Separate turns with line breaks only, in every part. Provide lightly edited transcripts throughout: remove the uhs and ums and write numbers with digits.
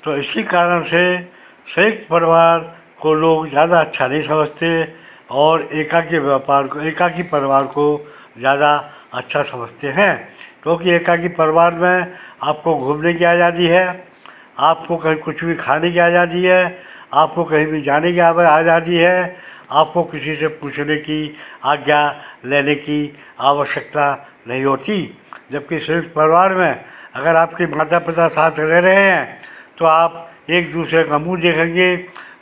तो इसी कारण से संयुक्त परिवार को लोग ज़्यादा अच्छा नहीं समझते और एकाकी परिवार को ज़्यादा अच्छा समझते हैं। क्योंकि एकाकी परिवार में आपको घूमने की आज़ादी है, आपको कहीं कुछ भी खाने की आज़ादी है, आपको कहीं भी जाने की आज़ादी है, आपको किसी से पूछने की, आज्ञा लेने की आवश्यकता नहीं होती। जबकि संयुक्त परिवार में अगर आपके माता पिता साथ रह रहे हैं तो आप एक दूसरे का मुंह देखेंगे।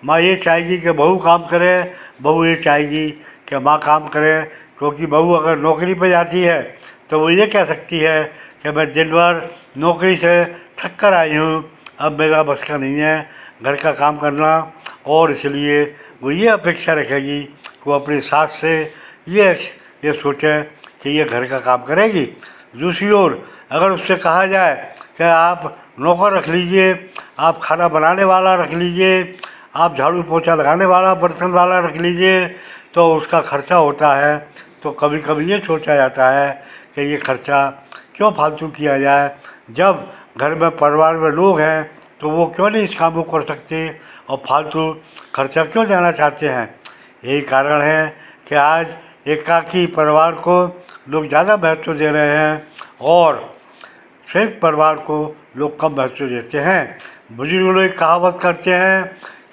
माँ ये चाहेगी कि बहू काम करे, बहू ये चाहेगी कि माँ काम करे। क्योंकि बहू अगर नौकरी पर जाती है तो वो ये कह सकती है कि मैं दिन भर नौकरी से थक कर आई हूँ, अब मेरा बस का नहीं है घर का काम करना, और इसलिए वो ये अपेक्षा रखेगी कि वो अपनी सास से ये सोचे कि ये घर का काम करेगी। दूसरी ओर अगर उससे कहा जाए कि आप नौकर रख लीजिए, आप खाना बनाने वाला रख लीजिए, आप झाड़ू पोछा लगाने वाला, बर्तन वाला रख लीजिए, तो उसका खर्चा होता है। तो कभी कभी ये सोचा जाता है कि ये खर्चा क्यों फालतू किया जाए, जब घर में परिवार में लोग हैं तो वो क्यों नहीं इस काम को कर सकते और फालतू खर्चा क्यों देना चाहते हैं। यही कारण है कि आज एकाकी परिवार को लोग ज़्यादा महत्व दे रहे हैं और संयुक्त परिवार को लोग कम महत्व देते हैं। बुजुर्ग लोग एक कहावत करते हैं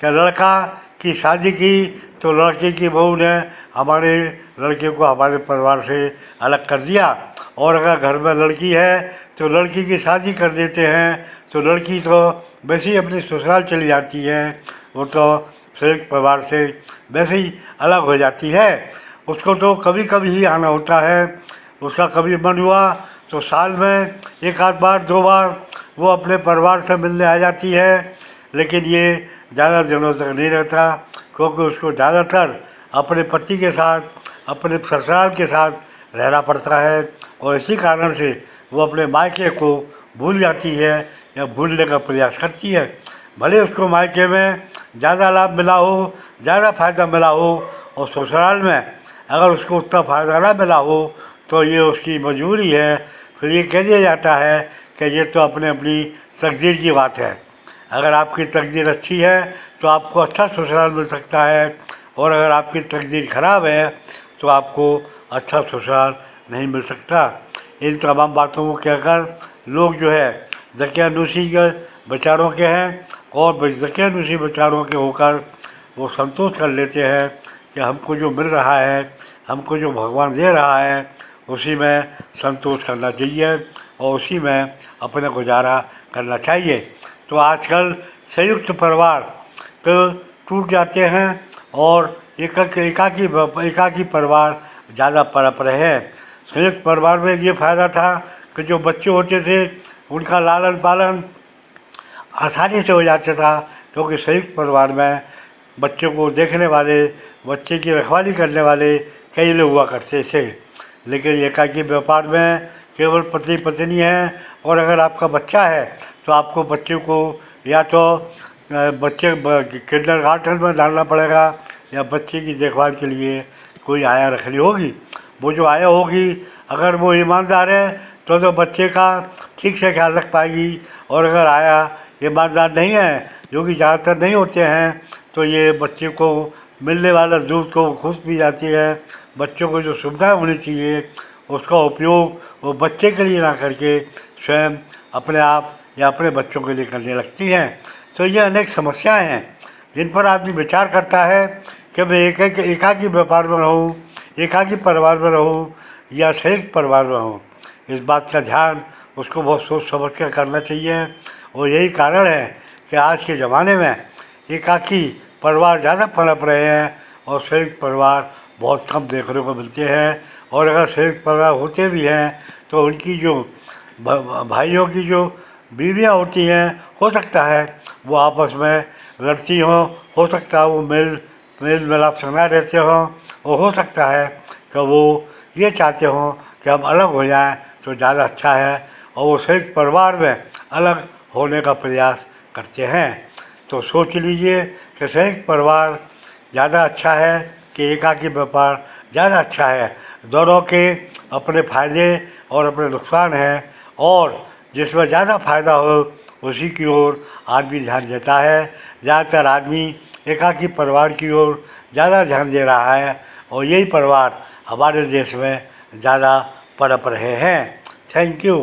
कि लड़का की शादी की तो लड़के की बहू ने हमारे लड़के को हमारे परिवार से अलग कर दिया, और अगर घर में लड़की है तो लड़की की शादी कर देते हैं तो लड़की तो वैसे ही अपने ससुराल चली जाती है, वो तो संयुक्त परिवार से वैसे ही अलग हो जाती है। उसको तो कभी कभी ही आना होता है, उसका कभी मन हुआ तो साल में एक आध बार दो बार वो अपने परिवार से मिलने आ जाती है। लेकिन ये ज़्यादा दिनों तक नहीं रहता, क्योंकि उसको ज़्यादातर अपने पति के साथ, अपने ससुराल के साथ रहना पड़ता है, और इसी कारण से वो अपने मायके को भूल जाती है या भूलने का प्रयास करती है। भले उसको मायके में ज़्यादा लाभ मिला हो, ज़्यादा फायदा मिला हो, और ससुराल में अगर उसको उतना फायदा ना मिला हो तो ये उसकी मजबूरी है। फिर ये कह दिया जाता है कि ये तो अपने अपनी तकदीर की बात है। अगर आपकी तकदीर अच्छी है तो आपको अच्छा ससुराल मिल सकता है, और अगर आपकी तकदीर ख़राब है तो आपको अच्छा ससुराल नहीं मिल सकता। इन तमाम बातों को कहकर लोग जो है दकियानूसी के विचारों के हैं, और दकियानूसी विचारों के होकर वो संतोष कर लेते हैं कि हमको जो मिल रहा है, हमको जो भगवान दे रहा है, उसी में संतोष करना चाहिए और उसी में अपना गुजारा करना चाहिए। तो आजकल संयुक्त परिवार तो टूट जाते हैं और एकाकी परिवार ज़्यादा पनप रहे हैं। संयुक्त परिवार में ये फ़ायदा था कि जो बच्चे होते थे उनका लालन पालन आसानी से हो जाता था, क्योंकि संयुक्त परिवार में बच्चों को देखने वाले, बच्चे की रखवाली करने वाले कई लोग हुआ करते थे। लेकिन एकाकी व्यापार में केवल पति पत्नी है, और अगर आपका बच्चा है तो आपको बच्चे को या तो बच्चे किंडरगार्टन में डालना पड़ेगा, या बच्चे की देखभाल के लिए कोई आया रखनी होगी। वो जो आया होगी अगर वो ईमानदार है तो बच्चे का ठीक से ख्याल रख पाएगी, और अगर आया ईमानदार नहीं है, जो कि ज़्यादातर नहीं होते हैं, तो ये बच्चे को मिलने वाला दूध को खुश पी जाती है। बच्चों को जो सुविधा होनी चाहिए उसका उपयोग वो बच्चे के लिए ना करके स्वयं अपने आप या अपने बच्चों के लिए करने लगती हैं। तो ये अनेक समस्याएं हैं जिन पर आदमी विचार करता है कि मैं एकाकी व्यापार में रहूँ, एकाकी परिवार में रहूँ या संयुक्त परिवार में रहूँ। इस बात का ध्यान उसको बहुत सोच समझ कर करना चाहिए, और यही कारण है कि आज के ज़माने में एकाकी परिवार ज़्यादा पनप रहे हैं और संयुक्त परिवार बहुत कम देखने को मिलते हैं। और अगर संयुक्त परिवार होते भी हैं तो उनकी जो भाइयों की जो बीवियाँ होती हैं, हो सकता है वो आपस में लड़ती हों, हो सकता है वो मेल मिलाप से ना रहते हों, और हो सकता है कि वो ये चाहते हों कि हम अलग हो जाएं तो ज़्यादा अच्छा है, और वो संयुक्त परिवार में अलग होने का प्रयास करते हैं। तो सोच लीजिए कि संयुक्त परिवार ज़्यादा अच्छा है कि एकाकी व्यापार ज़्यादा अच्छा है। दोनों के अपने फ़ायदे और अपने नुकसान हैं, और जिसमें ज़्यादा फ़ायदा हो उसी की ओर आदमी ध्यान देता है। ज़्यादातर आदमी एकाकी परिवार की ओर ज़्यादा ध्यान दे रहा है और यही परिवार हमारे देश में ज़्यादा पनप रहे हैं। Thank you.